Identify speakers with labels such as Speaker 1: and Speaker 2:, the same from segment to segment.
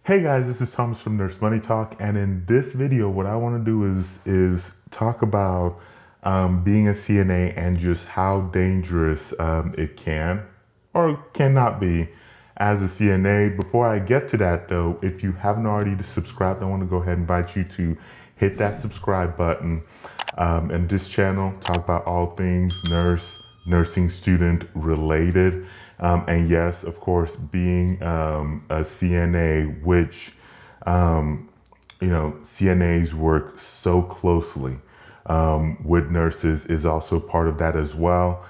Speaker 1: Hey guys, this is Thomas from Nurse Money Talk, and in this video, what I want to do is talk about being a CNA and just how dangerous it can or cannot be as a CNA. Before I get to that, though, if you haven't already subscribed, I want to go ahead and invite you to hit that subscribe button. And this channel talk about all things nursing student related. And yes, of course, being a CNA, which, CNAs work so closely with nurses is also part of that as well.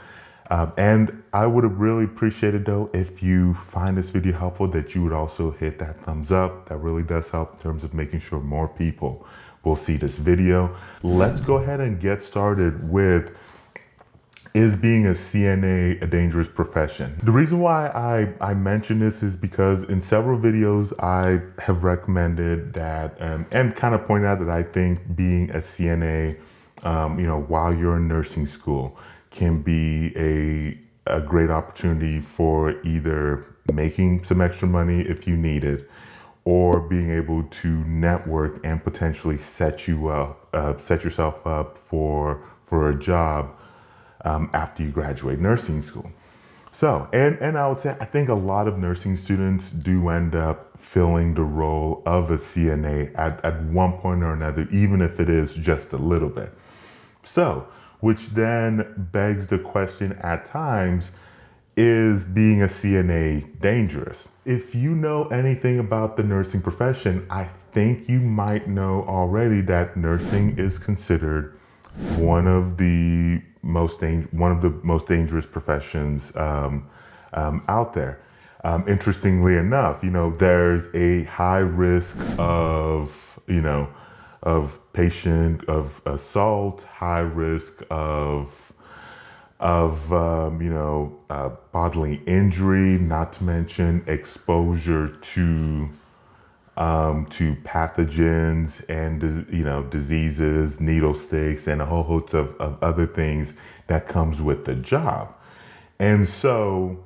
Speaker 1: And I would have really appreciated, though, if you find this video helpful, that you would also hit that thumbs up. That really does help in terms of making sure more people will see this video. Let's go ahead and get started with, is being a CNA a dangerous profession? The reason why I mention this is because in several videos I have recommended that and kind of pointed out that I think being a CNA, while you're in nursing school can be a great opportunity for either making some extra money if you need it, or being able to network and potentially set yourself up for a job after you graduate nursing school. So, and I would say, I think a lot of nursing students do end up filling the role of a CNA at one point or another, even if it is just a little bit. So, which then begs the question at times, is being a CNA dangerous? If you know anything about the nursing profession, I think you might know already that nursing is considered one of the most dangerous professions out there. Interestingly enough, there's a high risk of assault, high risk of bodily injury, not to mention exposure to pathogens and diseases, needle sticks, and a whole host of other things that comes with the job. And so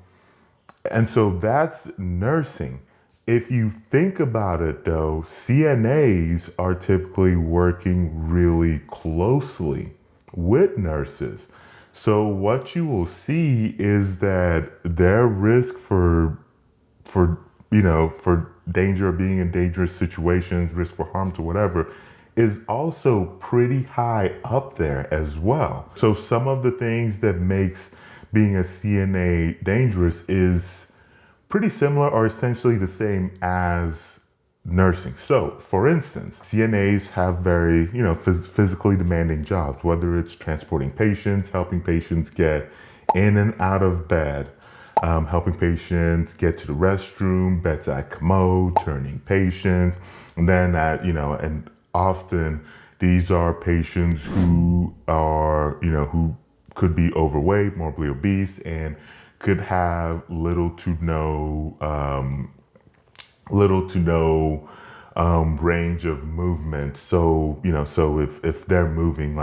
Speaker 1: that's nursing. If you think about it, though, CNAs are typically working really closely with nurses. So what you will see is that their risk for danger of being in dangerous situations, risk for harm to whatever, is also pretty high up there as well. So some of the things that makes being a CNA dangerous is pretty similar or essentially the same as nursing. So for instance, CNAs have very, physically demanding jobs, whether it's transporting patients, helping patients get in and out of bed, helping patients get to the restroom, bedside commode, turning patients, and then and often these are patients who are, who could be overweight, morbidly obese, and could have little to no range of movement. So, so if they're moving,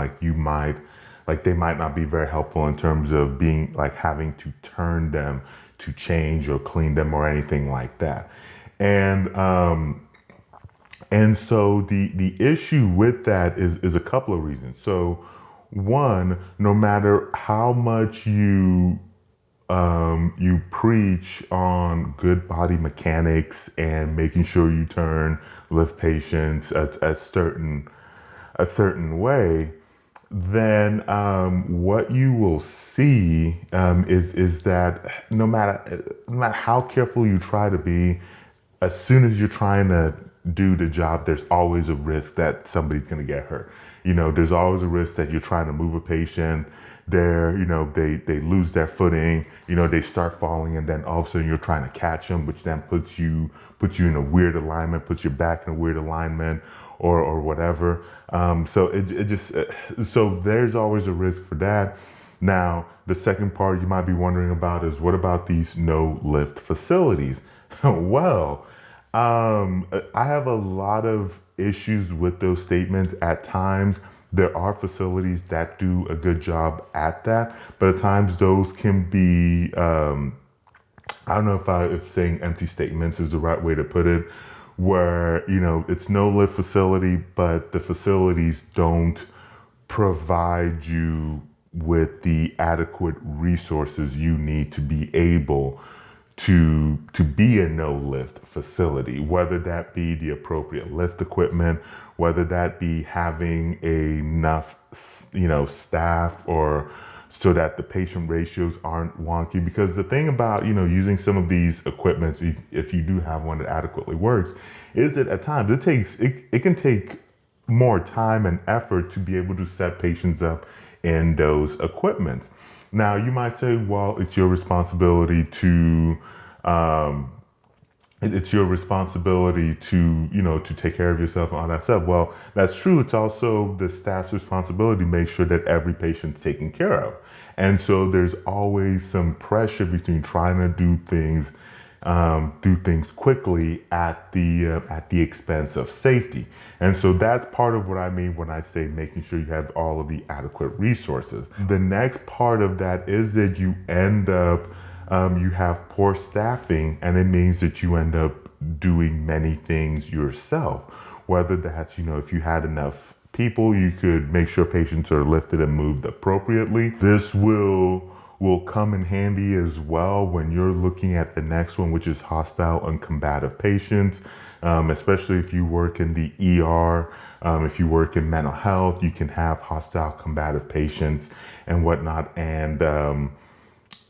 Speaker 1: they might not be very helpful in terms of being having to turn them to change or clean them or anything like that. And so the issue with that is a couple of reasons. So one, no matter how much you preach on good body mechanics and making sure you lift patients a certain way, then what you will see is that no matter how careful you try to be, as soon as you're trying to do the job, there's always a risk that somebody's going to get hurt. There's always a risk that you're trying to move a patient. They lose their footing, they start falling, and then all of a sudden you're trying to catch them, which then puts you in a weird alignment, puts your back in a weird alignment, or whatever. So there's always a risk for that. Now, the second part you might be wondering about is, what about these no lift facilities? Well, I have a lot of issues with those statements at times. There are facilities that do a good job at that, but at times those can be, I don't know if saying empty statements is the right way to put it, where, you know, it's no lift facility, but the facilities don't provide you with the adequate resources you need to be able to be a no lift facility, whether that be the appropriate lift equipment, whether that be having enough, you know, staff, or so that the patient ratios aren't wonky. Because the thing about, you know, using some of these equipments, if you do have one that adequately works, is that at times it can take more time and effort to be able to set patients up in those equipments. Now, you might say, well, it's your responsibility to, you know, to take care of yourself and all that stuff. Well, that's true. It's also the staff's responsibility to make sure that every patient's taken care of. And so there's always some pressure between trying to do things quickly at the expense of safety. And so that's part of what I mean when I say making sure you have all of the adequate resources. The next part of that is that you end up, you have poor staffing, and it means that you end up doing many things yourself. Whether that's, you know, if you had enough people, you could make sure patients are lifted and moved appropriately. This will come in handy as well when you're looking at the next one, which is hostile and combative patients, especially if you work in the ER, if you work in mental health, you can have hostile combative patients and whatnot. And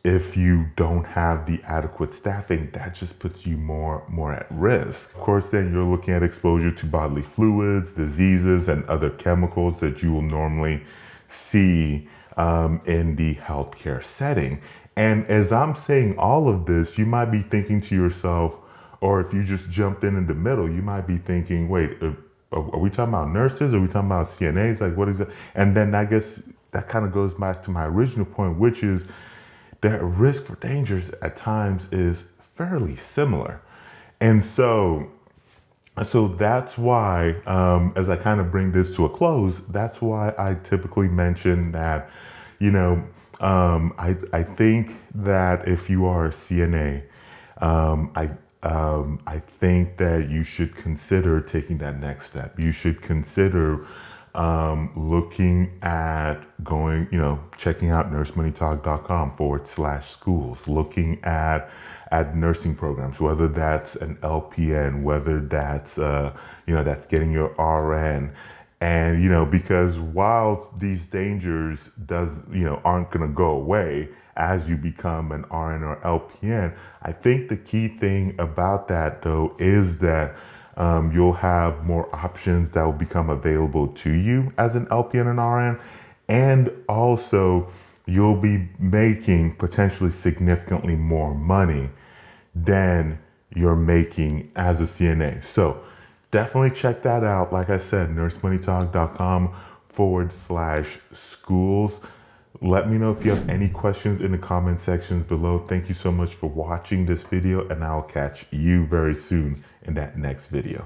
Speaker 1: if you don't have the adequate staffing, that just puts you more at risk. Of course, then you're looking at exposure to bodily fluids, diseases, and other chemicals that you will normally see in the healthcare setting. And as I'm saying all of this, you might be thinking to yourself, or if you just jumped in the middle, you might be thinking, wait, are we talking about nurses? Are we talking about CNAs? Like, what is it? And then I guess that kind of goes back to my original point, which is the risk for dangers at times is fairly similar. And so that's why, as I kind of bring this to a close, that's why I typically mention that, you know, I think that if you are a CNA, I think that you should consider taking that next step. You should consider looking at going, you know, checking out NurseMoneyTalk.com/schools, looking at nursing programs, whether that's an LPN, whether that's, you know, that's getting your RN. And, you know, because while these dangers aren't going to go away as you become an RN or LPN, I think the key thing about that, though, is that you'll have more options that will become available to you as an LPN and RN. And also, you'll be making potentially significantly more money than you're making as a CNA. So definitely check that out. Like I said, NurseMoneyTalk.com/schools. Let me know if you have any questions in the comment sections below. Thank you so much for watching this video, and I'll catch you very soon in that next video.